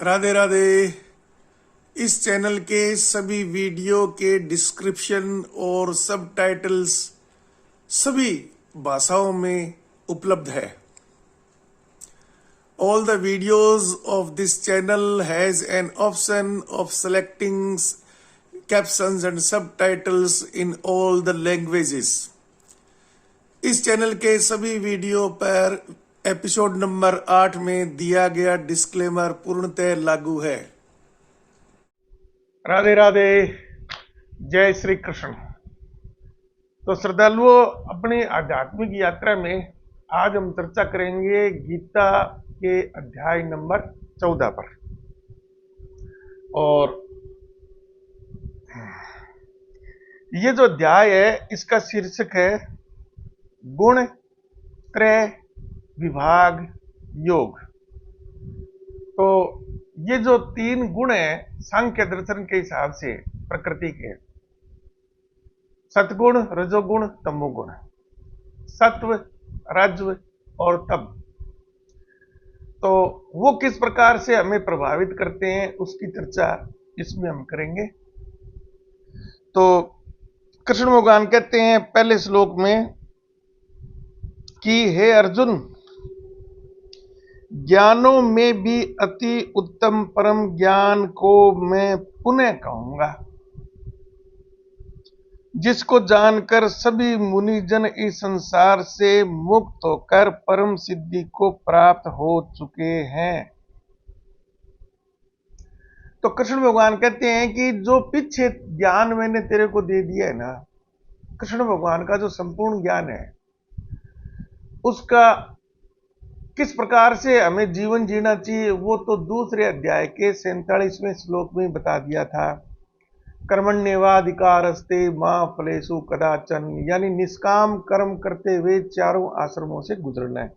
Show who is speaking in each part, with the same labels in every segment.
Speaker 1: राधे राधे। इस चैनल के सभी वीडियो के डिस्क्रिप्शन और सबटाइटल्स सभी भाषाओं में उपलब्ध है। All the videos of this channel has an option of selecting captions and subtitles in all the languages. इस चैनल के सभी वीडियो पर एपिसोड नंबर 8 में दिया गया डिस्क्लेमर पूर्णतः लागू है। राधे राधे, जय श्री कृष्ण। तो श्रद्धालुओं, अपनी आध्यात्मिक यात्रा में आज हम चर्चा करेंगे गीता के अध्याय नंबर 14 पर। और ये जो अध्याय है इसका शीर्षक है गुण त्रय विभाग योग। तो ये जो 3 गुण हैं सांख्य दर्शन के हिसाब से प्रकृति के, सतगुण, रजोगुण, तमोगुण, सत्व, रजव और तम, तो वो किस प्रकार से हमें प्रभावित करते हैं उसकी चर्चा इसमें हम करेंगे। तो कृष्ण भगवान कहते हैं पहले श्लोक में कि हे अर्जुन, ज्ञानों में भी अति उत्तम परम ज्ञान को मैं पुनः कहूंगा, जिसको जानकर सभी मुनिजन इस संसार से मुक्त होकर परम सिद्धि को प्राप्त हो चुके हैं। तो कृष्ण भगवान कहते हैं कि जो पीछे ज्ञान मैंने तेरे को दे दिया है ना, कृष्ण भगवान का जो संपूर्ण ज्ञान है उसका किस प्रकार से हमें जीवन जीना चाहिए वो तो दूसरे अध्याय के 47वें श्लोक में बता दिया था। कर्मण्येवाधिकारस्ते मां फलेषु कदाचन, यानी निष्काम कर्म करते हुए चारों आश्रमों से गुजरना है।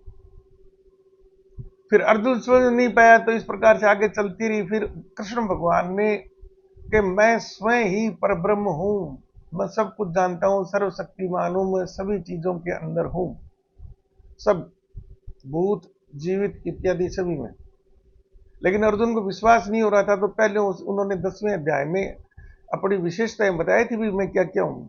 Speaker 1: फिर अर्जुन समझ नहीं पाया तो इस प्रकार से आगे चलती रही। फिर कृष्ण भगवान ने कि मैं स्वयं ही परब्रह्म हूं, मैं सब कुछ जानता हूं, सर्वशक्तिमान हूं, मैं सभी चीजों के अंदर हूं, सब भूत जीवित इत्यादि सभी में। लेकिन अर्जुन को विश्वास नहीं हो रहा था, तो पहले उन्होंने 10वें अध्याय में अपनी विशेषताएं बताई थी भी मैं क्या क्या हूं।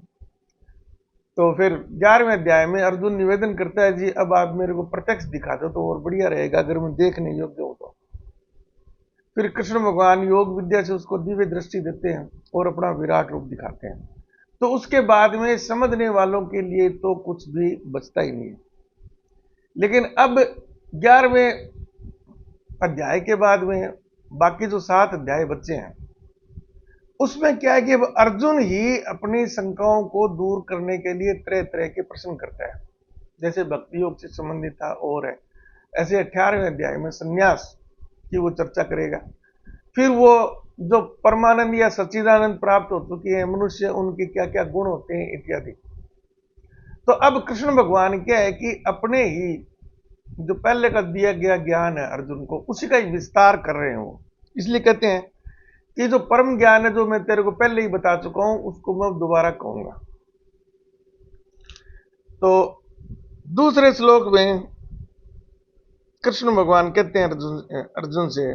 Speaker 1: तो फिर 11वें अध्याय में अर्जुन निवेदन करता है जी अब आप मेरे को प्रत्यक्ष दिखा दो तो और बढ़िया रहेगा, अगर मैं देखने योग्य हूं तो। फिर कृष्ण भगवान योग विद्या से उसको दिव्य दृष्टि देते हैं और अपना विराट रूप दिखाते हैं। तो उसके बाद में समझने वालों के लिए तो कुछ भी बचता ही नहीं है। लेकिन अब 11वें अध्याय के बाद में बाकी जो 7 अध्याय बच्चे हैं उसमें क्या है कि अब अर्जुन ही अपनी शंकाओं को दूर करने के लिए तरह तरह के प्रश्न करता है। जैसे भक्ति योग से संबंधित था और है, ऐसे 18वें अध्याय में संन्यास की वो चर्चा करेगा। फिर वो जो परमानंद या सच्चिदानंद प्राप्त हो चुकी है मनुष्य, उनके क्या क्या गुण होते हैं इत्यादि। तो अब कृष्ण भगवान क्या है कि अपने ही जो पहले का दिया गया ज्ञान है अर्जुन को, उसी का विस्तार कर रहे हैं वो। इसलिए कहते हैं कि जो परम ज्ञान है जो मैं तेरे को पहले ही बता चुका हूं उसको मैं दोबारा कहूंगा। तो दूसरे श्लोक में कृष्ण भगवान कहते हैं अर्जुन से,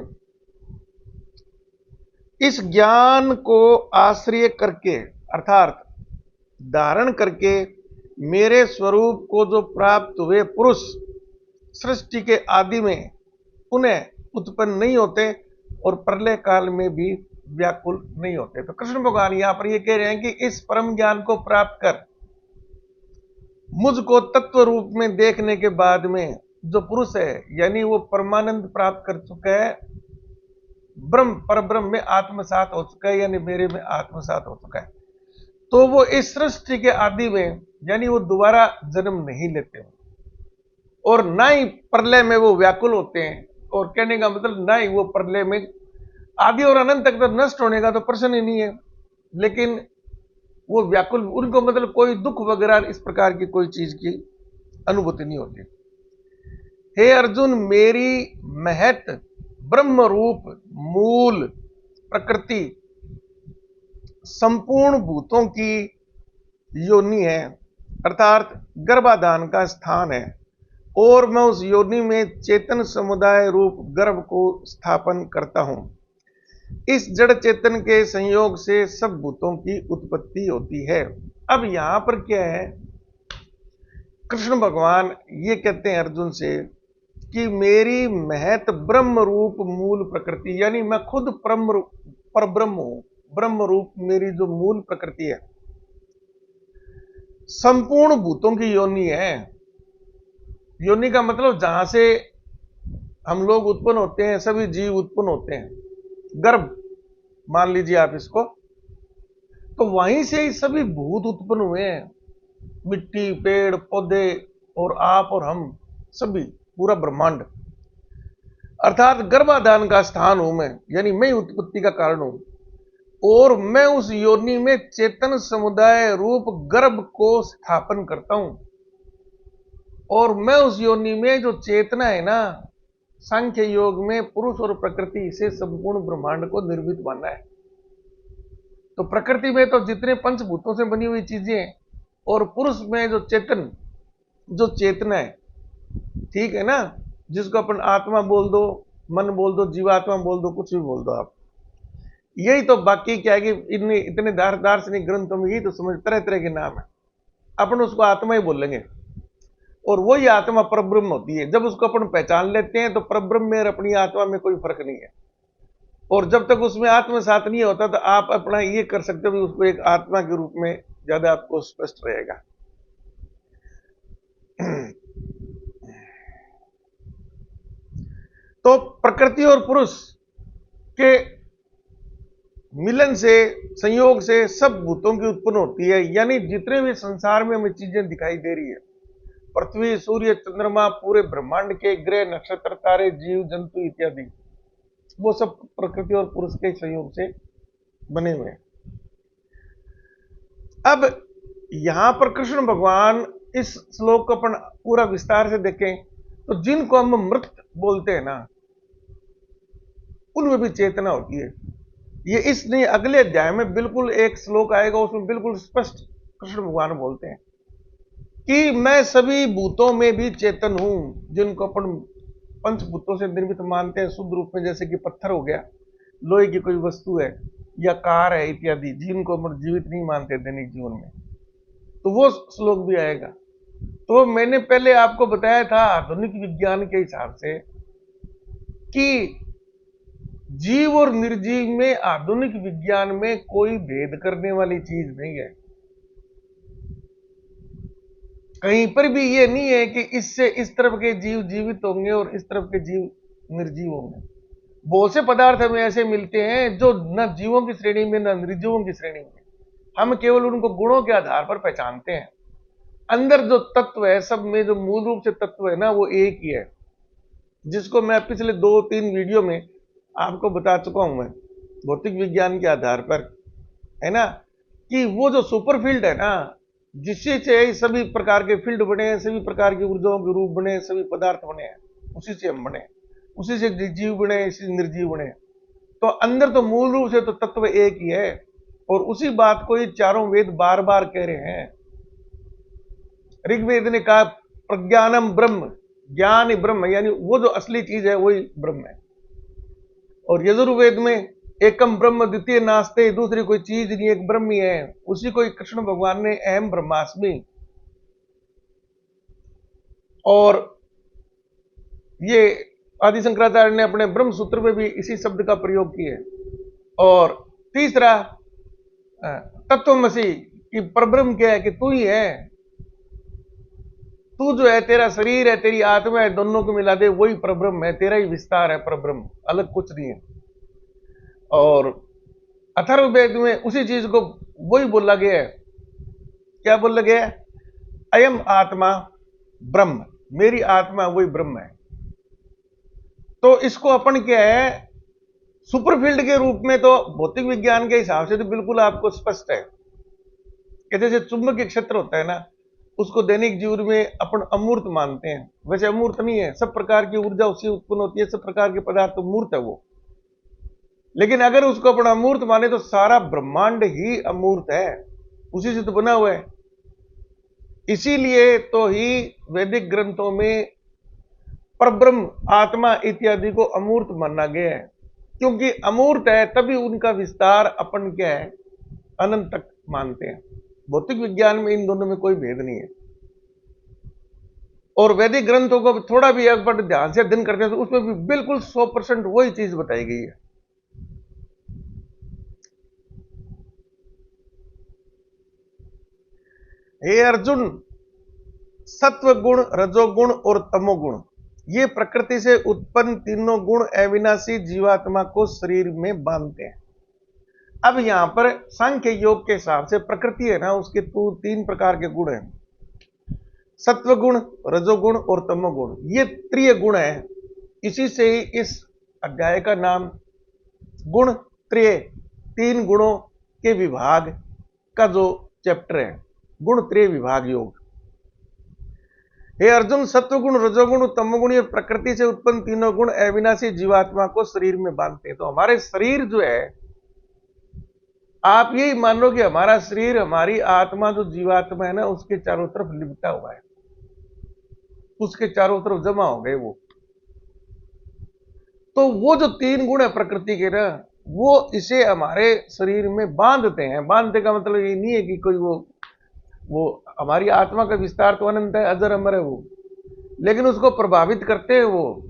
Speaker 1: इस ज्ञान को आश्रय करके अर्थात धारण करके मेरे स्वरूप को जो प्राप्त हुए पुरुष सृष्टि के आदि में पुनः उत्पन्न नहीं होते और प्रलय काल में भी व्याकुल नहीं होते। तो कृष्ण भगवान यहां पर ये कह रहे हैं कि इस परम ज्ञान को प्राप्त कर मुझको तत्व रूप में देखने के बाद में जो पुरुष है यानी वो परमानंद प्राप्त कर चुका है, ब्रह्म परब्रह्म में आत्मसात हो चुका है, यानी मेरे में आत्मसात हो चुका है, तो वो इस सृष्टि के आदि में यानी वो दोबारा जन्म नहीं लेते और ना ही प्रलय में वो व्याकुल होते हैं। और कहने का मतलब ना ही वो प्रलय में आदि और अनंत तक तो नष्ट होने का तो प्रश्न ही नहीं है, लेकिन वो व्याकुल, उनको मतलब कोई दुख वगैरह इस प्रकार की कोई चीज की अनुभूति नहीं होती। हे अर्जुन, मेरी महत ब्रह्म रूप मूल प्रकृति संपूर्ण भूतों की योनि है, अर्थात गर्भाधान का स्थान है। और मैं उस योनि में चेतन समुदाय रूप गर्भ को स्थापन करता हूं। इस जड़ चेतन के संयोग से सब भूतों की उत्पत्ति होती है। अब यहां पर क्या है, कृष्ण भगवान ये कहते हैं अर्जुन से कि मेरी महत ब्रह्म रूप मूल प्रकृति, यानी मैं खुद पर ब्रह्म हूं, ब्रह्म रूप मेरी जो मूल प्रकृति है, संपूर्ण भूतों की योनि है। योनि का मतलब जहां से हम लोग उत्पन्न होते हैं, सभी जीव उत्पन्न होते हैं, गर्भ मान लीजिए आप इसको, तो वहीं से ही सभी भूत उत्पन्न हुए हैं। मिट्टी, पेड़ पौधे और आप और हम सभी, पूरा ब्रह्मांड, अर्थात गर्भाधान का स्थान हूं मैं, यानी मैं उत्पत्ति का कारण हूं। और मैं उस योनि में चेतन समुदाय रूप गर्भ को स्थापन करता हूं। और मैं उस योनि में जो चेतना है ना, सांख्य योग में पुरुष और प्रकृति से संपूर्ण ब्रह्मांड को निर्मित माना है। तो प्रकृति में तो जितने पंचभूतों से बनी हुई चीजें हैं, और पुरुष में जो चेतना है, ठीक है ना, जिसको अपन आत्मा बोल दो, मन बोल दो, जीवात्मा बोल दो, कुछ भी बोल दो आप। यही तो बाकी क्या है कि इतने दार्शनिक ग्रंथों में यही तो समझ, तरह तरह के नाम है, अपन उसको आत्मा ही बोलेंगे। और वही आत्मा परब्रह्म होती है। जब उसको अपन पहचान लेते हैं तो परब्रह्म में और अपनी आत्मा में कोई फर्क नहीं है। और जब तक उसमें आत्मा साथ नहीं होता तो आप अपना ये कर सकते हो, उसको एक आत्मा के रूप में ज्यादा आपको स्पष्ट रहेगा। तो प्रकृति और पुरुष के मिलन से, संयोग से सब भूतों की उत्पन्न होती है। यानी जितने भी संसार में हमें चीजें दिखाई दे रही है, पृथ्वी, सूर्य, चंद्रमा, पूरे ब्रह्मांड के ग्रह, नक्षत्र, तारे, जीव जंतु इत्यादि, वो सब प्रकृति और पुरुष के संयोग से बने हुए हैं। अब यहां पर कृष्ण भगवान, इस श्लोक को अपन पूरा विस्तार से देखें तो जिनको हम मृत बोलते हैं ना, उनमें भी चेतना होती है। ये इसलिए अगले अध्याय में बिल्कुल एक श्लोक आएगा, उसमें बिल्कुल स्पष्ट कृष्ण भगवान बोलते हैं कि मैं सभी भूतों में भी चेतन हूं। जिनको अपन पंचभूतों से निर्मित मानते हैं शुद्ध रूप में, जैसे कि पत्थर हो गया, लोहे की कोई वस्तु है, या कार है इत्यादि, जिनको अपन जीवित नहीं मानते दैनिक जीवन में, तो वो श्लोक भी आएगा। तो मैंने पहले आपको बताया था आधुनिक विज्ञान के हिसाब से कि जीव और निर्जीव में आधुनिक विज्ञान में कोई भेद करने वाली चीज नहीं है। कहीं पर भी ये नहीं है कि इससे इस तरफ के जीव जीवित होंगे और इस तरफ के जीव निर्जीव होंगे। बहुत से पदार्थ हमें ऐसे मिलते हैं जो न जीवों की श्रेणी में न निर्जीवों की श्रेणी में, हम केवल उनको गुणों के आधार पर पहचानते हैं। अंदर जो तत्व है, सब में जो मूल रूप से तत्व है ना, वो एक ही है, जिसको मैं पिछले 2-3 वीडियो में आपको बता चुका हूं मैं, भौतिक विज्ञान के आधार पर, है ना, कि वो जो सुपर फील्ड है ना, जिससे से सभी प्रकार के फील्ड बने हैं, सभी प्रकार की ऊर्जाओं के रूप बने, सभी पदार्थ बने हैं, उसी से हम बने, उसी से जीव बने, इसी निर्जीव बने। तो अंदर तो मूल रूप से तो तत्व एक ही है, और उसी बात को ये चारों वेद बार बार कह रहे हैं। ऋग्वेद ने कहा प्रज्ञानम ब्रह्म, ज्ञान ही ब्रह्म, यानी वो जो असली चीज है वही ब्रह्म है। और यजुर्वेद में एकम ब्रह्म द्वितीय नास्ते, दूसरी कोई चीज नहीं, एक ब्रह्म ही है। उसी को कृष्ण भगवान ने अहम ब्रह्मास्मि, और ये आदि शंकराचार्य ने अपने ब्रह्म सूत्र में भी इसी शब्द का प्रयोग किया। और तीसरा तत्वमसि, कि परब्रह्म क्या है, कि तू ही है, तू जो है, तेरा शरीर है, तेरी आत्मा है, दोनों को मिला दे वही परब्रह्म है, तेरा ही विस्तार है परब्रह्म, अलग कुछ नहीं है। और अथर्ववेद में उसी चीज को वही बोला गया है। क्या बोला गया है? अयम आत्मा ब्रह्म, मेरी आत्मा वही ब्रह्म है। तो इसको अपन क्या है, सुपरफील्ड के रूप में तो भौतिक विज्ञान के हिसाब से तो बिल्कुल आपको स्पष्ट है कि जैसे चुंबकीय क्षेत्र होता है ना, उसको दैनिक जीवन में अपन अमूर्त मानते हैं। वैसे अमूर्त नहीं है, सब प्रकार की ऊर्जा उससे उत्पन्न होती है, सब प्रकार के पदार्थ तो मूर्त है वो। लेकिन अगर उसको अपन अमूर्त माने तो सारा ब्रह्मांड ही अमूर्त है, उसी से तो बना हुआ है। इसीलिए तो ही वैदिक ग्रंथों में परब्रह्म, आत्मा इत्यादि को अमूर्त माना गया है, क्योंकि अमूर्त है तभी उनका विस्तार अपन क्या है, अनंत तक मानते हैं। भौतिक विज्ञान में इन दोनों में कोई भेद नहीं है। और वैदिक ग्रंथों को थोड़ा भी एक बार ध्यान से अध्ययन करते हैं तो उसमें भी बिल्कुल 100% वही चीज बताई गई है। हे अर्जुन, सत्व गुण, रजोगुण और तमोगुण, ये प्रकृति से उत्पन्न तीनों गुण अविनाशी जीवात्मा को शरीर में बांधते हैं। अब यहां पर सांख्य योग के हिसाब से प्रकृति है ना, उसके तो 3 प्रकार के गुण हैं, सत्व गुण, रजोगुण और तमोगुण। ये त्रिय गुण है। इसी से ही इस अध्याय का नाम गुण त्रिय, 3 गुणों के विभाग का जो चैप्टर है, गुण त्रिय विभाग योग। हे अर्जुन, सत्वगुण, रजोगुण, तमोगुण और प्रकृति से उत्पन्न तीनों गुण अविनाशी जीवात्मा को शरीर में बांधते हैं। तो हमारे शरीर जो है, आप यही मान लो कि हमारा शरीर, हमारी आत्मा जो जीवात्मा है ना, उसके चारों तरफ लिपटा हुआ है, उसके चारों तरफ जमा हो गए वो। तो वो जो 3 गुण है प्रकृति के ना, वो इसे हमारे शरीर में बांधते हैं। बांधने का मतलब ये नहीं है कि कोई वो हमारी आत्मा का विस्तार तो अनंत है, अजर अमर है वो, लेकिन उसको प्रभावित करते हैं वो।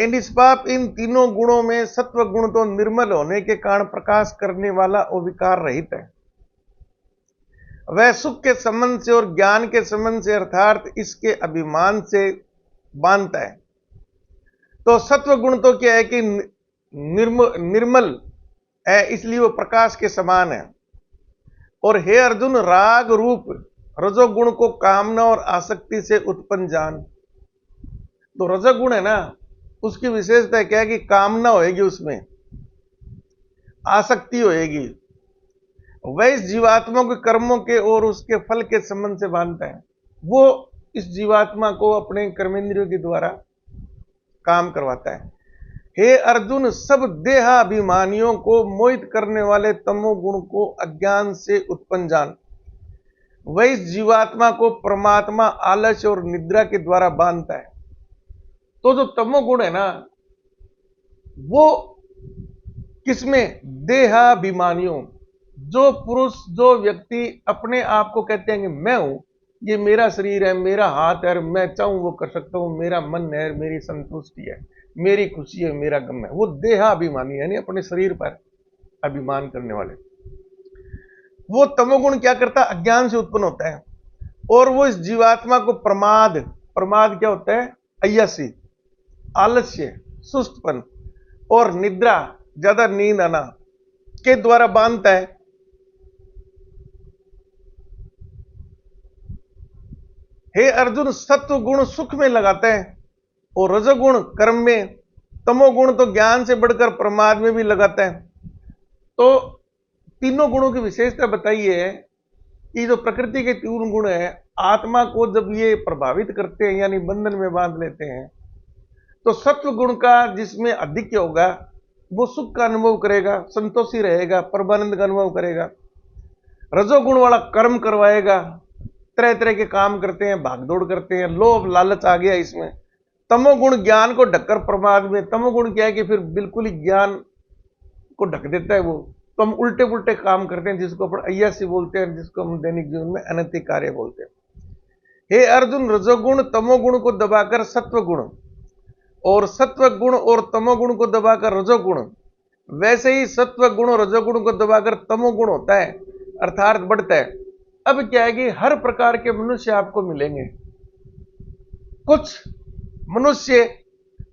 Speaker 1: निष्पाप इन तीनों गुणों में सत्व गुण तो निर्मल होने के कारण प्रकाश करने वाला और विकार रहित है। वह सुख के संबंध से और ज्ञान के संबंध से अर्थात इसके अभिमान से बांधता है। तो सत्व गुण तो क्या है कि निर्मल है, इसलिए वो प्रकाश के समान है। और हे अर्जुन, राग रूप रजोगुण को कामना और आसक्ति से उत्पन्न जान। तो रजोगुण है ना, उसकी विशेषता क्या है कि कामना होएगी, उसमें आसक्ति होएगी। वह इस जीवात्मा के कर्मों के और उसके फल के संबंध से बांधता है। वो इस जीवात्मा को अपने कर्मेंद्रियों के द्वारा काम करवाता है। हे अर्जुन, सब देहाभिमानियों को मोहित करने वाले तमोगुण को अज्ञान से उत्पन्न जान। वह इस जीवात्मा को परमात्मा, आलस्य और निद्रा के द्वारा बांधता है। तो जो तमोगुण है ना, वो किसमें? देहाभिमानियों। जो पुरुष, जो व्यक्ति अपने आप को कहते हैं कि मैं हूं, ये मेरा शरीर है, मेरा हाथ है, मैं चाहूं वो कर सकता हूं, मेरा मन है, मेरी संतुष्टि है, मेरी खुशी है, मेरा गम है, वो देहाभिमानी यानी अपने शरीर पर अभिमान करने वाले। वो तमोगुण क्या करता है? अज्ञान से उत्पन्न होता है। और वो इस जीवात्मा को प्रमाद, प्रमाद क्या होता है? अय्यासी, आलस्य, सुस्तपन और निद्रा, ज्यादा नींद आना के द्वारा बांधता है। हे अर्जुन, सत्व गुण सुख में लगाता है और रजोगुण कर्म में, तमोगुण तो ज्ञान से बढ़कर प्रमाद में भी लगाता है। तो तीनों गुणों की विशेषता बताई है कि जो प्रकृति के 3 गुण है, आत्मा को जब ये प्रभावित करते हैं यानी बंधन में बांध लेते हैं, तो सत्व गुण का जिसमें अधिक होगा वो सुख का अनुभव करेगा, संतोषी रहेगा, परमानंद का अनुभव करेगा। रजोगुण वाला कर्म करवाएगा, तरह तरह के काम करते हैं, भागदौड़ करते हैं, लोभ लालच आ गया इसमें। तमोगुण ज्ञान को ढककर प्रमाद में, तमोगुण क्या है कि फिर बिल्कुल ही ज्ञान को ढक देता है वो, तो हम उल्टे पुल्टे काम करते हैं, जिसको अपन अय्यासी बोलते हैं, जिसको हम दैनिक जीवन में अनैतिक कार्य बोलते हैं। हे अर्जुन, रजोगुण तमोगुण को दबाकर सत्व गुण और सत्व गुण और तमोगुण को दबाकर रजोगुण, वैसे ही सत्व गुण और रजोगुण को दबाकर तमोगुण होता है, अर्थात बढ़ता है। अब क्या है कि हर प्रकार के मनुष्य आपको मिलेंगे। कुछ मनुष्य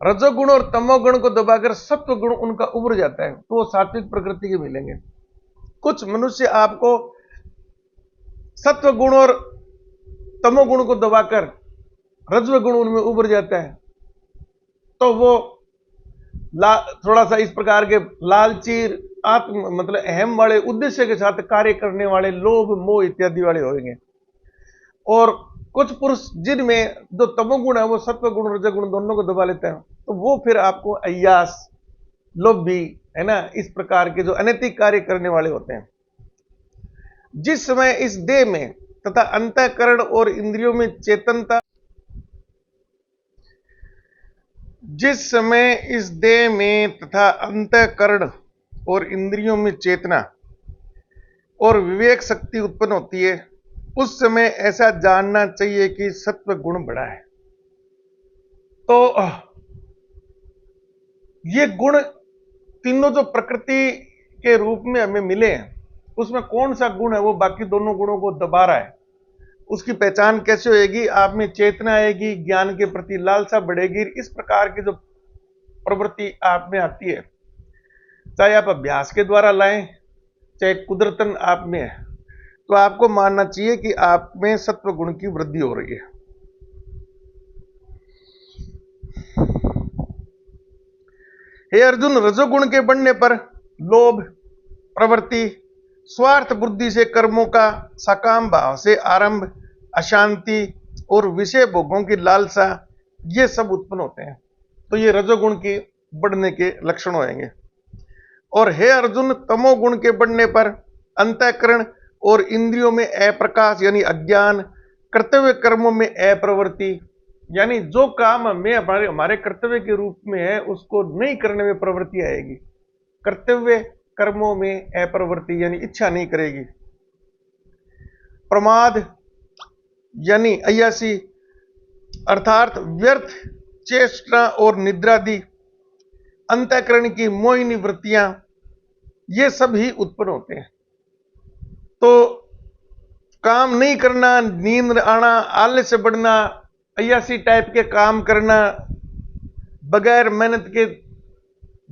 Speaker 1: रजोगुण और तमोगुण को दबाकर सत्व गुण उनका उभर जाता है, तो वो सात्विक प्रकृति के मिलेंगे। कुछ मनुष्य आपको सत्व गुण और तमोगुण को दबाकर रजव गुण उनमें उभर जाता है, तो वो थोड़ा सा इस प्रकार के लालची, आत्म मतलब अहम वाले उद्देश्य के साथ कार्य करने वाले, लोभ मोह इत्यादि वाले होंगे। और कुछ पुरुष जिनमें जो तमोगुण है वो सत्व गुण रजोगुण दोनों को दबा लेते हैं, तो वो फिर आपको अय्यास, लोभी, है ना, इस प्रकार के जो अनैतिक कार्य करने वाले होते हैं। जिस समय इस देह में तथा अंतःकरण और इंद्रियों में चेतनता। जिस समय इस देह में तथा अंतःकरण और इंद्रियों में चेतना और विवेक शक्ति उत्पन्न होती है, उस समय ऐसा जानना चाहिए कि सत्व गुण बढ़ा है। तो ये गुण तीनों जो प्रकृति के रूप में हमें मिले हैं, उसमें कौन सा गुण है वो बाकी दोनों गुणों को दबा रहा है, उसकी पहचान कैसे होएगी? आप में चेतना आएगी, ज्ञान के प्रति लालसा बढ़ेगी। इस प्रकार की जो प्रवृत्ति आप में आती है, चाहे आप अभ्यास के द्वारा लाएं, चाहे कुदरतन आप में है, तो आपको मानना चाहिए कि आप में सत्व गुण की वृद्धि हो रही है। हे अर्जुन, रजोगुण के बढ़ने पर लोभ, प्रवृत्ति, स्वार्थ बुद्धि से कर्मों का सकाम भाव से आरंभ, अशांति और विषय भोगों की लालसा, ये सब उत्पन्न होते हैं। तो ये रजोगुण की बढ़ने के लक्षण होंगे। और हे अर्जुन, तमोगुण के बढ़ने पर अंतःकरण और इंद्रियों में अप्रकाश यानी अज्ञान, कर्तव्य कर्मों में अप्रवृत्ति यानी जो काम हमें हमारे कर्तव्य के रूप में है उसको नहीं करने में प्रवृत्ति आएगी। कर्तव्य कर्मों में अप्रवृत्ति यानी इच्छा नहीं करेगी। प्रमाद यानी अय्यासी अर्थात व्यर्थ चेष्टा और निद्रादि, अंतःकरण की मोहिनी वृत्तियां, ये सब ही उत्पन्न होते हैं। तो काम नहीं करना, नींद आना, आलस्य से बढ़ना, अय्यासी टाइप के काम करना, बगैर मेहनत के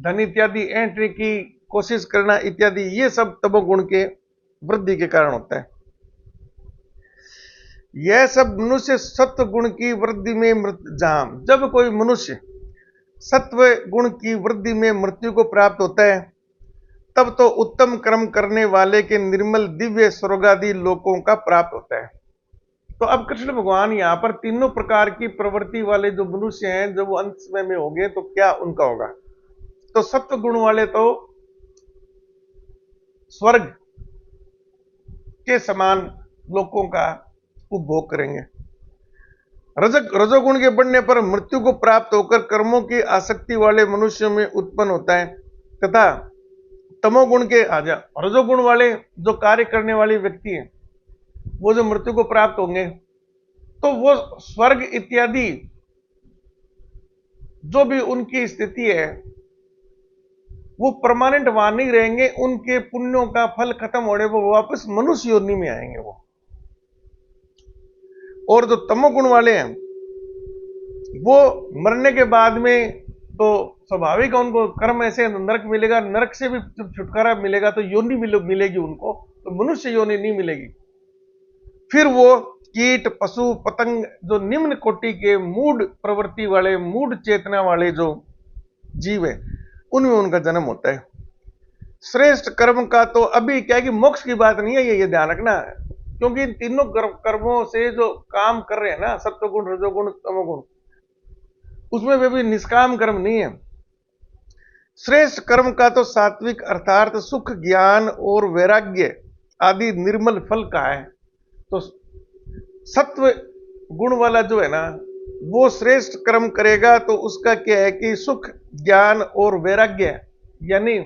Speaker 1: धन इत्यादि एंट्री की कोशिश करना इत्यादि, ये सब तमोगुण के वृद्धि के कारण होता है। यह सब मनुष्य सत्व गुण की वृद्धि में जब कोई मनुष्य सत्व गुण की वृद्धि में मृत्यु को प्राप्त होता है, तब तो उत्तम कर्म करने वाले के निर्मल दिव्य स्वर्गादि लोकों का प्राप्त होता है। तो अब कृष्ण भगवान यहां पर तीनों प्रकार की प्रवृत्ति वाले जो मनुष्य हैं, जब वो अंत समय में होंगे तो क्या उनका होगा? तो सत्व गुण वाले तो स्वर्ग के समान लोकों का उपभोग करेंगे। रजोगुण के बढ़ने पर मृत्यु को प्राप्त होकर कर्मों की आसक्ति वाले मनुष्यों में उत्पन्न होता है, तथा तमोगुण के रजोगुण वाले जो कार्य करने वाले व्यक्ति हैं, वो जो मृत्यु को प्राप्त होंगे, तो वो स्वर्ग इत्यादि जो भी उनकी स्थिति है, वो परमानेंट वहां नहीं रहेंगे। उनके पुण्यों का फल खत्म होने पर वो वापस मनुष्य योनि में आएंगे वो। और जो तमोगुण वाले हैं, वो मरने के बाद में तो स्वाभाविक है उनको कर्म ऐसे नरक मिलेगा, नरक से भी जब छुटकारा मिलेगा तो योनि मिलेगी उनको, तो मनुष्य योनि नहीं मिलेगी। फिर वो कीट, पशु, पतंग, जो निम्न कोटि के मूढ़ प्रवृत्ति वाले, मूढ़ चेतना वाले जो जीव है, उनमें उनका जन्म होता है। श्रेष्ठ कर्म का तो अभी क्या है कि मोक्ष की बात नहीं है, ये ध्यान रखना, क्योंकि इन तीनों कर्मों से जो काम कर रहे हैं ना, सत्वगुण, रजोगुण, तमोगुण, उसमें वे भी निष्काम कर्म नहीं है। श्रेष्ठ कर्म का तो सात्विक अर्थात सुख, ज्ञान और वैराग्य आदि निर्मल फल का है। तो सत्व गुण वाला जो है ना, वो श्रेष्ठ कर्म करेगा तो उसका क्या है कि सुख, ज्ञान और वैराग्य यानी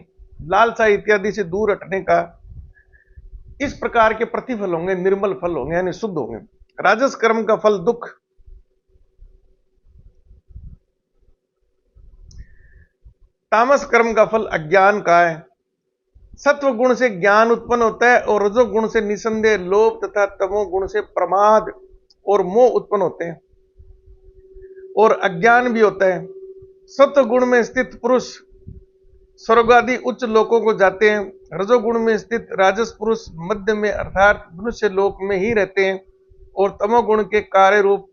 Speaker 1: लालसा इत्यादि से दूर हटने का इस प्रकार के प्रतिफल होंगे, निर्मल फल होंगे यानी शुद्ध होंगे। राजस कर्म का फल दुख, तामस कर्म का फल अज्ञान का है। सत्व गुण से ज्ञान उत्पन्न होता है और रजो गुण से निसंदेह लोभ तथा तमो गुण से प्रमाद और मोह उत्पन्न होते हैं और अज्ञान भी होता है। सत्व गुण में स्थित पुरुष स्वर्गादि उच्च लोकों को जाते हैं, रजोगुण में स्थित राजस पुरुष मध्य में अर्थात मनुष्य लोक में ही रहते हैं, और तमोगुण के कार्य रूप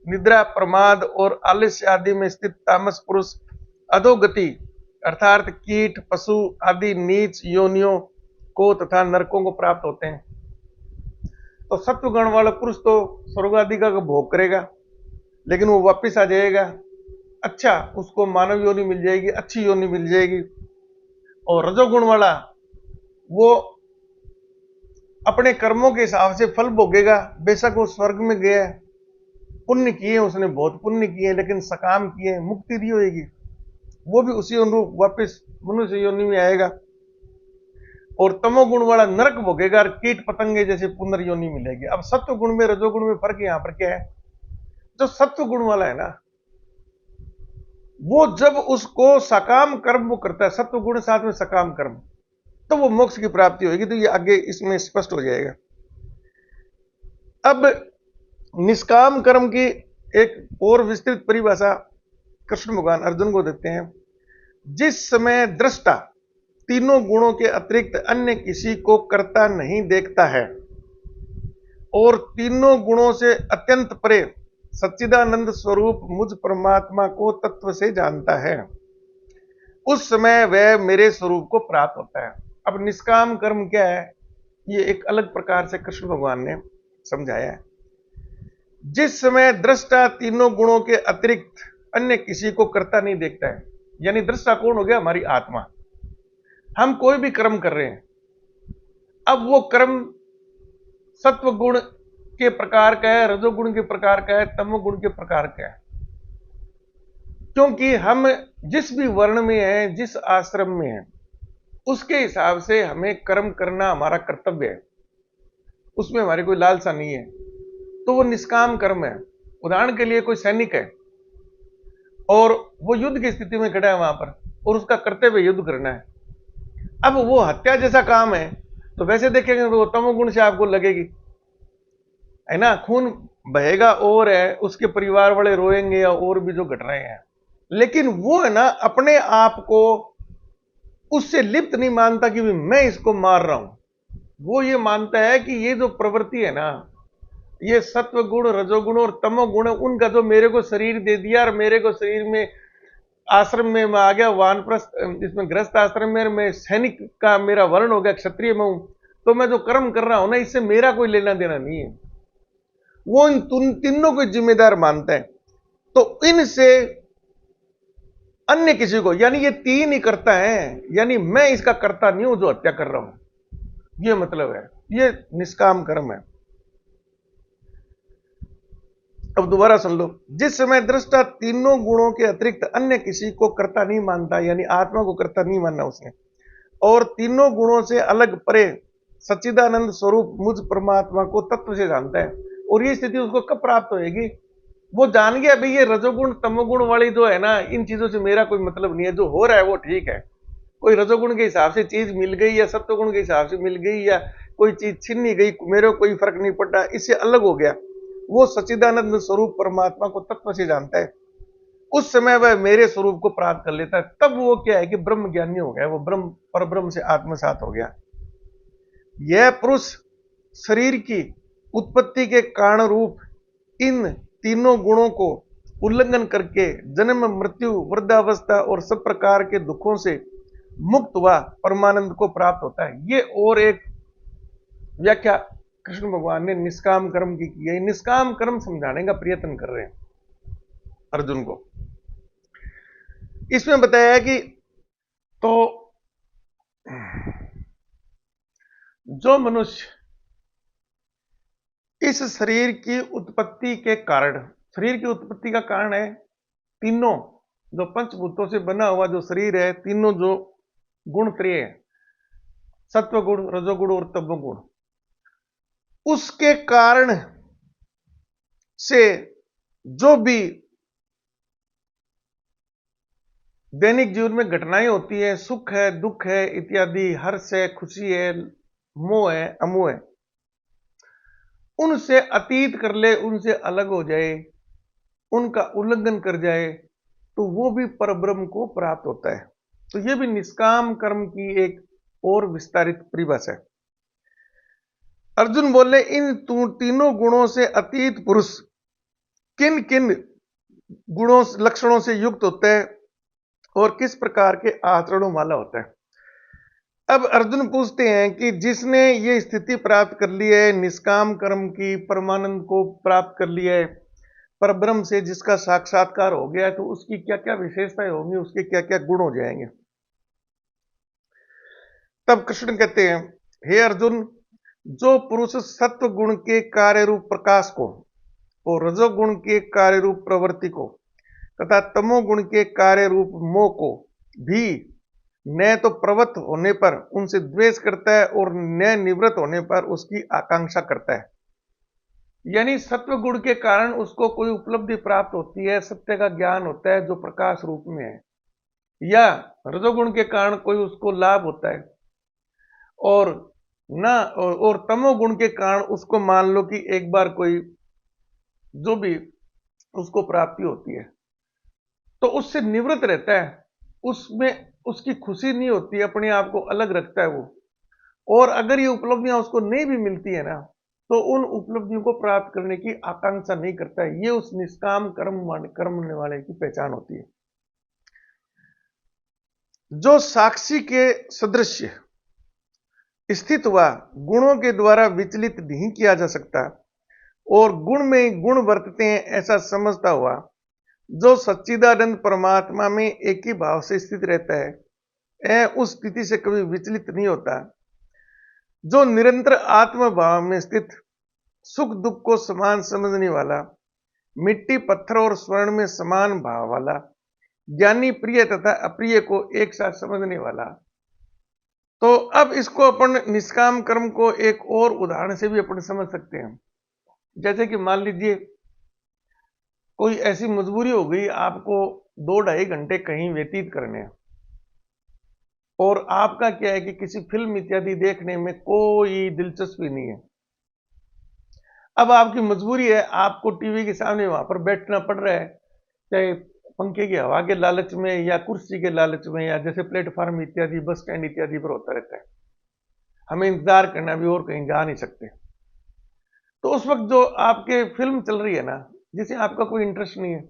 Speaker 1: निद्रा, प्रमाद और आलस्य आदि में स्थित तामस पुरुष अधोगति अर्थात कीट, पशु आदि नीच योनियों को तथा नरकों को प्राप्त होते हैं। तो सत्वगुण वाला पुरुष तो स्वर्ग आदि का भोग करेगा, लेकिन वो वापिस आ जाएगा, अच्छा उसको मानव योनि मिल जाएगी, अच्छी योनि मिल जाएगी। और रजोगुण वाला वो अपने कर्मों के हिसाब से फल भोगेगा। बेशक वो स्वर्ग में गया है, पुण्य किए उसने, बहुत पुण्य किए, लेकिन सकाम किए, मुक्ति दी होगी, वो भी उसी अनुरूप वापस मनुष्य योनि में आएगा। और तमोगुण वाला नरक भोगेगा और कीट पतंगे जैसे पुनर्योनि मिलेगी। अब सत्व गुण में रजोगुण में फर्क यहां पर क्या है? जो सत्व गुण वाला है ना, वो जब उसको सकाम कर्म वो करता है, सत्व गुण साथ में सकाम कर्म, तो वो मोक्ष की प्राप्ति होगी। तो ये आगे इसमें स्पष्ट हो जाएगा। अब निष्काम कर्म की एक और विस्तृत परिभाषा कृष्ण भगवान अर्जुन को देते हैं। जिस समय दृष्टा तीनों गुणों के अतिरिक्त अन्य किसी को कर्ता नहीं देखता है और तीनों गुणों से अत्यंत परे सच्चिदानंद स्वरूप मुझ परमात्मा को तत्व से जानता है, उस समय वह मेरे स्वरूप को प्राप्त होता है। अब निष्काम कर्म क्या है, ये एक अलग प्रकार से कृष्ण भगवान ने समझाया है। जिस समय दृष्टा तीनों गुणों के अतिरिक्त अन्य किसी को कर्ता नहीं देखता है, यानी दृष्टा कौन हो गया? हमारी आत्मा। हम कोई भी कर्म कर रहे हैं, अब वो कर्म सत्व गुण के प्रकार का है, रजोगुण के प्रकार का है, तमोगुण के प्रकार का है, क्योंकि हम जिस भी वर्ण में हैं, जिस आश्रम में हैं, उसके हिसाब से हमें कर्म करना हमारा कर्तव्य है, उसमें हमारी कोई लालसा नहीं है, तो वो निष्काम कर्म है। उदाहरण के लिए कोई सैनिक है और वो युद्ध की स्थिति में खड़ा है वहां पर, और उसका कर्तव्य युद्ध करना है। अब वो हत्या जैसा काम है, तो वैसे देखेंगे तो वो तमोगुण से आपको लगेगी, है ना, खून बहेगा और है, उसके परिवार वाले रोएंगे या और भी जो घट रहे हैं, लेकिन वो है ना अपने आप को उससे लिप्त नहीं मानता कि मैं इसको मार रहा हूं। वो ये मानता है कि ये जो प्रवृत्ति है ना, ये सत्व गुण, रजोगुण और तमोगुण, उनका जो मेरे को शरीर दे दिया और मेरे को शरीर में आश्रम में मैं आ गया, वानप्रस्थ इसमें गृहस्थ आश्रम में, मैं सैनिक का मेरा वर्ण हो गया, क्षत्रिय में हूं, तो मैं जो कर्म कर रहा हूं ना, इससे मेरा कोई लेना देना नहीं है। वो इन तीनों को जिम्मेदार मानता है। तो इनसे अन्य किसी को, यानी ये तीन ही करता है, यानी मैं इसका करता नहीं हूं जो हत्या कर रहा हूं, ये मतलब है, ये निष्काम कर्म है। अब दोबारा सुन लो। जिस समय दृष्टा तीनों गुणों के अतिरिक्त अन्य किसी को कर्ता नहीं मानता, यानी आत्मा को कर्ता नहीं मानना उसने, और तीनों गुणों से अलग परे सच्चिदानंद स्वरूप मुझ परमात्मा को तत्व से जानता है। और ये स्थिति उसको कब प्राप्त होगी? वो जान गया भाई ये रजोगुण तमोगुण वाली जो है ना, इन चीजों से मेरा कोई मतलब नहीं है, जो हो रहा है वो ठीक है। कोई रजोगुण के हिसाब से चीज मिल गई या सत्वगुण के हिसाब से मिल गई या कोई चीज छीनी गई, मेरे को कोई फर्क नहीं पड़ता, इससे अलग हो गया। वो सच्चिदानंद स्वरूप परमात्मा को तत्व से जानता है, उस समय वह मेरे स्वरूप को प्राप्त कर लेता है। तब वो क्या है कि ब्रह्म ज्ञानी हो गया, वो ब्रह्म पर ब्रह्म से आत्मसात हो गया। यह पुरुष शरीर की उत्पत्ति के कारण रूप इन तीनों गुणों को उल्लंघन करके जन्म मृत्यु वृद्धावस्था और सब प्रकार के दुखों से मुक्त हुआ परमानंद को प्राप्त होता है। ये और एक व्याख्या कृष्ण भगवान ने निष्काम कर्म की है। निष्काम कर्म समझाने का प्रयत्न कर रहे हैं अर्जुन को। इसमें बताया कि तो जो मनुष्य इस शरीर की उत्पत्ति के कारण, शरीर की उत्पत्ति का कारण है तीनों जो पंचभूतों से बना हुआ जो शरीर है, तीनों जो गुण त्रय है, सत्व गुण, रजोगुण और तमोगुण, उसके कारण से जो भी दैनिक जीवन में घटनाएं होती है, सुख है, दुख है इत्यादि, हर्ष है, खुशी है, मोह है, अमोह है, उनसे अतीत कर ले, उनसे अलग हो जाए, उनका उल्लंघन कर जाए, तो वो भी परब्रह्म को प्राप्त होता है। तो ये भी निष्काम कर्म की एक और विस्तारित परिभाषा है। अर्जुन बोले इन तीनों गुणों से अतीत पुरुष किन किन गुणों लक्षणों से युक्त होता है और किस प्रकार के आचरणों वाला होता है। अब अर्जुन पूछते हैं कि जिसने ये स्थिति प्राप्त कर ली है निष्काम कर्म की, परमानंद को प्राप्त कर लिया है, परब्रह्म से जिसका साक्षात्कार हो गया है, तो उसकी क्या क्या विशेषताएं होंगी, उसके क्या क्या गुण हो जाएंगे। तब कृष्ण कहते हैं, हे अर्जुन, जो पुरुष सत्व गुण के कार्य रूप प्रकाश को और रजोगुण के कार्य रूप प्रवृत्ति को तथा तमोगुण के कार्य रूप मोह को भी न तो प्रवृत्त होने पर उनसे द्वेष करता है और न निवृत्त होने पर उसकी आकांक्षा करता है। यानी सत्व गुण के कारण उसको कोई उपलब्धि प्राप्त होती है, सत्य का ज्ञान होता है जो प्रकाश रूप में है, या रजोगुण के कारण कोई उसको लाभ होता है, और ना और तमोगुण के कारण उसको मान लो कि एक बार कोई जो भी उसको प्राप्ति होती है तो उससे निवृत्त रहता है, उसमें उसकी खुशी नहीं होती, अपने आप को अलग रखता है वो। और अगर ये उपलब्धियां उसको नहीं भी मिलती है ना, तो उन उपलब्धियों को प्राप्त करने की आकांक्षा नहीं करता है। ये उस निष्काम कर्म करने वाले की पहचान होती है। जो साक्षी के सदृश स्थित हुआ, गुणों के द्वारा विचलित नहीं किया जा सकता और गुण में गुण वर्तते हैं ऐसा समझता हुआ, जो सच्चिदानंद परमात्मा में एक ही भाव से स्थित रहता है, उस स्थिति से कभी विचलित नहीं होता। जो निरंतर आत्म भाव में स्थित, सुख दुख को समान समझने वाला, मिट्टी पत्थर और स्वर्ण में समान भाव वाला, ज्ञानी प्रिय तथा अप्रिय को एक साथ समझने वाला। तो अब इसको अपन निष्काम कर्म को एक और उदाहरण से भी अपन समझ सकते हैं। जैसे कि मान लीजिए कोई ऐसी मजबूरी हो गई, आपको 2-2.5 घंटे कहीं व्यतीत करने हैं और आपका क्या है कि किसी फिल्म इत्यादि देखने में कोई दिलचस्पी नहीं है। अब आपकी मजबूरी है, आपको टीवी के सामने वहां पर बैठना पड़ रहा है, चाहे पंखे की हवा के लालच में या कुर्सी के लालच में, या जैसे प्लेटफॉर्म इत्यादि बस स्टैंड इत्यादि पर होता रहता है, हमें इंतजार करना भी और कहीं जा नहीं सकते। तो उस वक्त जो आपके फिल्म चल रही है ना, जिसे आपका कोई इंटरेस्ट नहीं है,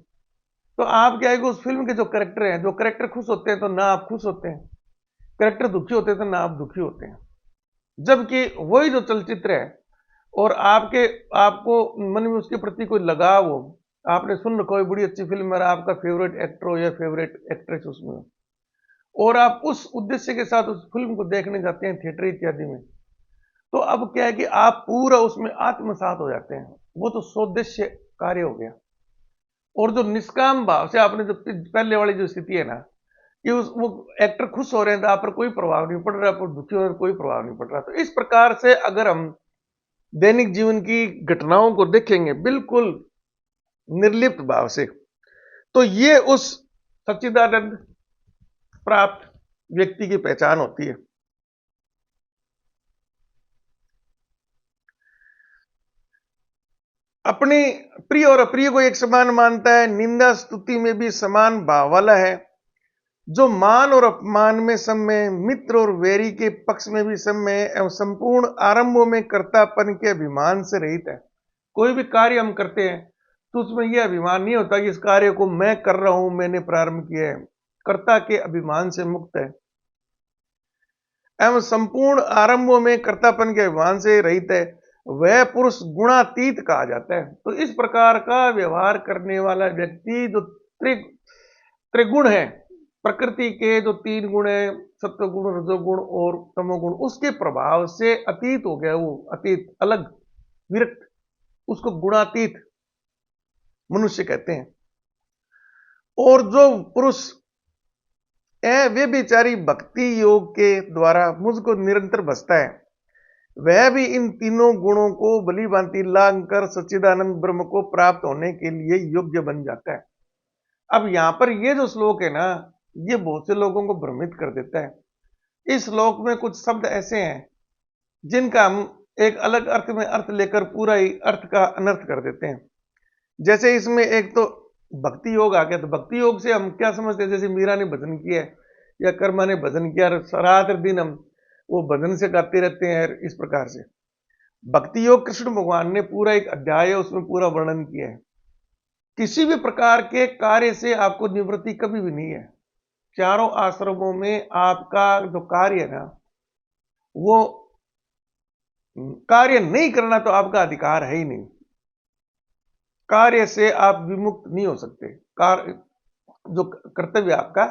Speaker 1: तो आप क्या है कि उस फिल्म के जो कैरेक्टर हैं, जो कैरेक्टर खुश होते हैं तो ना आप खुश होते हैं, कैरेक्टर दुखी होते हैं तो ना आप दुखी होते हैं। जबकि वही जो चलचित्र है और आपको मन में उसके प्रति कोई लगाव हो, आपने सुन रखा हो बड़ी अच्छी फिल्म है, आपका फेवरेट एक्टर हो या फेवरेट एक्ट्रेस उसमें हो, और आप उस उद्देश्य के साथ उस फिल्म को देखने जाते हैं थिएटर इत्यादि में, तो अब क्या है कि आप पूरा उसमें आत्मसात हो जाते हैं। वो तो सोद्देश्य कार्य हो गया। और जो निष्काम भाव से आपने जो पहले वाली जो स्थिति है ना, कि वो एक्टर खुश हो रहे हैं तो आप पर कोई प्रभाव नहीं पड़ रहा, पर दुखी हो रहे हैं कोई प्रभाव नहीं पड़ रहा। तो इस प्रकार से अगर हम दैनिक जीवन की घटनाओं को देखेंगे बिल्कुल निर्लिप्त भाव से, तो ये उस सच्चिदानंद प्राप्त व्यक्ति की पहचान होती है। अपने प्रिय और अप्रिय को एक समान मानता है, निंदा स्तुति में भी समान भाव वाला है, जो मान और अपमान में सम्य, मित्र और वैरी के पक्ष में भी सम्य एवं संपूर्ण आरंभों में कर्तापन के अभिमान से रहित है। कोई भी कार्य हम करते हैं तो उसमें यह अभिमान नहीं होता कि इस कार्य को मैं कर रहा हूं, मैंने प्रारंभ किया है। कर्ता के अभिमान से मुक्त है एवं संपूर्ण आरंभों में कर्तापन के अभिमान से रहित है, वह पुरुष गुणातीत कहा जाता है। तो इस प्रकार का व्यवहार करने वाला व्यक्ति जो त्रिगुण है, प्रकृति के जो 3 गुण है, सत्वगुण, रजोगुण और तमोगुण, उसके प्रभाव से अतीत हो गया, वो अतीत अलग विरक्त, उसको गुणातीत मनुष्य कहते हैं। और जो पुरुष वे बेचारी भक्ति योग के द्वारा मुझको निरंतर बसता है, वह भी इन 3 गुणों को भली भांति लांग कर सच्चिदानंद ब्रह्म को प्राप्त होने के लिए योग्य बन जाता है। अब यहां पर ये जो श्लोक है ना, ये बहुत से लोगों को भ्रमित कर देता है। इस श्लोक में कुछ शब्द ऐसे हैं जिनका हम एक अलग अर्थ में अर्थ लेकर पूरा ही अर्थ का अनर्थ कर देते हैं। जैसे इसमें एक तो भक्ति योग आ गया, तो भक्ति योग से हम क्या समझते हैं, जैसे मीरा ने भजन किया है या कर्मा ने भजन किया, रात दिन हम वो भजन से गाते रहते हैं। इस प्रकार से भक्ति योग कृष्ण भगवान ने पूरा एक अध्याय है उसमें पूरा वर्णन किया है। किसी भी प्रकार के कार्य से आपको निवृत्ति कभी भी नहीं है। चारों आश्रमों में आपका जो कार्य है ना, वो कार्य नहीं करना तो आपका अधिकार है ही नहीं। कार्य से आप विमुक्त नहीं हो सकते, कार्य जो कर्तव्य आपका।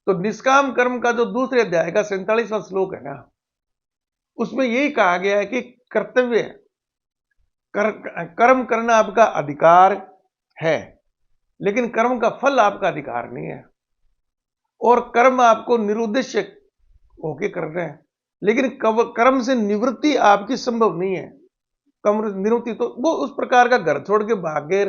Speaker 1: तो निष्काम कर्म का जो दूसरे अध्याय का 47वां श्लोक है ना, उसमें यही कहा गया है कि कर्तव्य है। कर्म करना आपका अधिकार है, लेकिन कर्म का फल आपका अधिकार नहीं है। और कर्म आपको निरुद्देश्य होके कर रहे हैं, लेकिन कर्म से निवृत्ति आपकी संभव नहीं है। कर्म निवृत्ति तो वो उस प्रकार का घर छोड़ के भागे,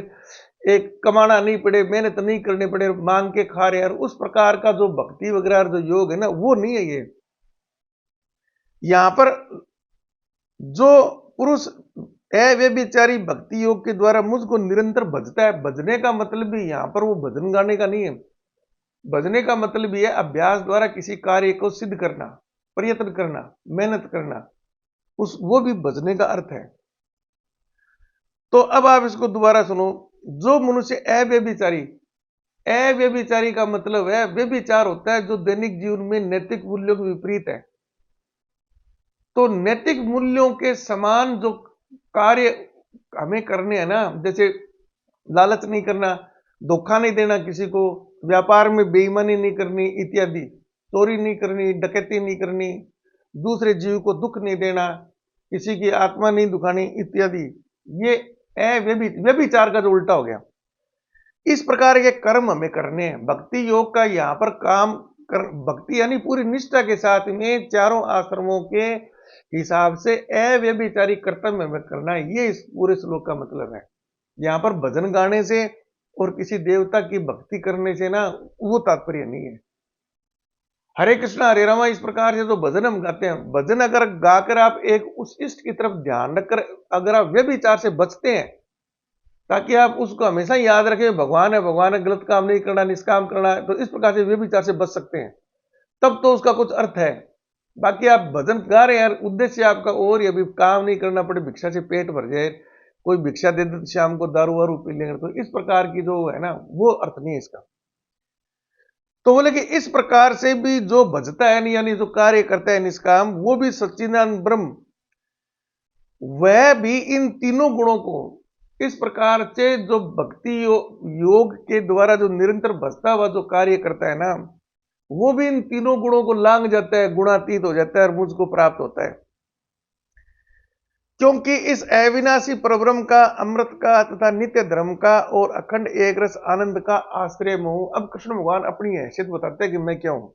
Speaker 1: एक कमाना नहीं पड़े, मेहनत नहीं करने पड़े, मांग के खा रहे हैं, उस प्रकार का जो भक्ति वगैरह जो योग है ना, वो नहीं है ये। यहां पर जो पुरुष अव्यभिचारी भक्ति योग के द्वारा मुझको निरंतर भजता है, भजने का मतलब भी यहां पर वो भजन गाने का नहीं है। भजने का मतलब यह अभ्यास द्वारा किसी कार्य को सिद्ध करना, प्रयत्न करना, मेहनत करना, उस वो भी भजने का अर्थ है। तो अब आप इसको दोबारा सुनो। जो मनुष्य अव्यभिचारी, अव्यभिचारी का मतलब है व्यभिचार होता है जो दैनिक जीवन में नैतिक मूल्यों के विपरीत है। तो नैतिक मूल्यों के समान जो कार्य हमें करने हैं ना, जैसे लालच नहीं करना, धोखा नहीं देना किसी को, व्यापार में बेईमानी नहीं करनी इत्यादि, चोरी नहीं करनी, डकैती नहीं करनी, दूसरे जीव को दुख नहीं देना, किसी की आत्मा नहीं दुखानी इत्यादि, ये व्यभिचार का जो उल्टा हो गया। इस प्रकार के कर्म हमें करने हैं। भक्ति योग का यहां पर काम कर, भक्ति यानी पूरी निष्ठा के साथ में चारों आश्रमों के हिसाब से अव्यभिचारी कर्तव्य हमें करना है। ये इस पूरे श्लोक का मतलब है। यहां पर भजन गाने से और किसी देवता की भक्ति करने से ना, वो तात्पर्य नहीं है। हरे कृष्णा हरे रामा इस प्रकार से जो भजन हम गाते हैं, भजन अगर गाकर आप एक उस इष्ट की तरफ ध्यान रखकर अगर आप व्यभिचार से बचते हैं, ताकि आप उसको हमेशा याद रखें भगवान है, गलत काम नहीं करना, निष्काम करना है, तो इस प्रकार से व्यभिचार से बच सकते हैं, तब तो उसका कुछ अर्थ है। बाकी आप भजन गा रहे हैं, उद्देश्य आपका और अभी काम नहीं करना पड़े, भिक्षा से पेट भर जाए, कोई भिक्षा दे दे शाम को दारू वारू पी लेंगे, तो इस प्रकार की जो है ना, वो अर्थ नहीं है इसका। तो बोले कि इस प्रकार से भी जो भजता है यानी जो कार्य करता है निष्काम, वो भी सच्चिदानंद ब्रह्म, वह भी इन तीनों गुणों को इस प्रकार से जो भक्ति योग के द्वारा जो निरंतर भजता हुआ जो कार्य करता है ना, वो भी इन तीनों गुणों को लांग जाता है, गुणातीत हो जाता है और मुझको प्राप्त होता है। क्योंकि इस अविनाशी परब्रह्म का, अमृत का तथा नित्य धर्म का और अखंड एक रस आनंद का आश्रय में हूं। अब कृष्ण भगवान अपनी हैसियत बताते हैं कि मैं क्या हूं।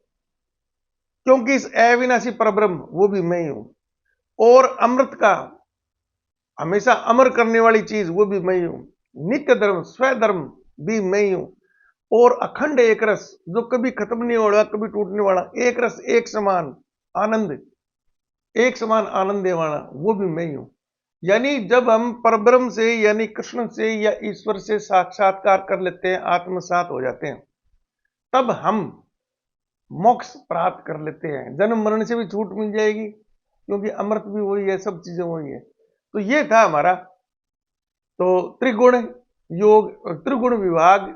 Speaker 1: क्योंकि इस अविनाशी परब्रह्म वो भी मैं ही हूं, और अमृत का हमेशा अमर करने वाली चीज वो भी मैं ही हूं, नित्य धर्म स्वधर्म भी मैं ही हूं, और अखंड एक रस जो कभी खत्म नहीं होगा, कभी टूटने वाला, एक रस एक समान आनंद, एक समान आनंद देने वाला, वो भी मैं ही हूं। यानी जब हम परब्रह्म से यानी कृष्ण से या ईश्वर से साक्षात्कार कर लेते हैं, आत्मसात हो जाते हैं, तब हम मोक्ष प्राप्त कर लेते हैं, जन्म मरण से भी छूट मिल जाएगी, क्योंकि अमृत भी वही है, सब चीजें वही है। तो ये था हमारा तो त्रिगुण योग, त्रिगुण विभाग,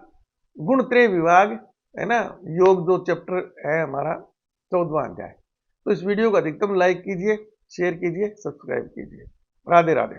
Speaker 1: गुण त्रय विभाग है ना, योग जो चैप्टर है हमारा 14वां अध्याय। तो इस वीडियो को अधिकतम लाइक कीजिए, शेयर कीजिए, सब्सक्राइब कीजिए। राधे राधे।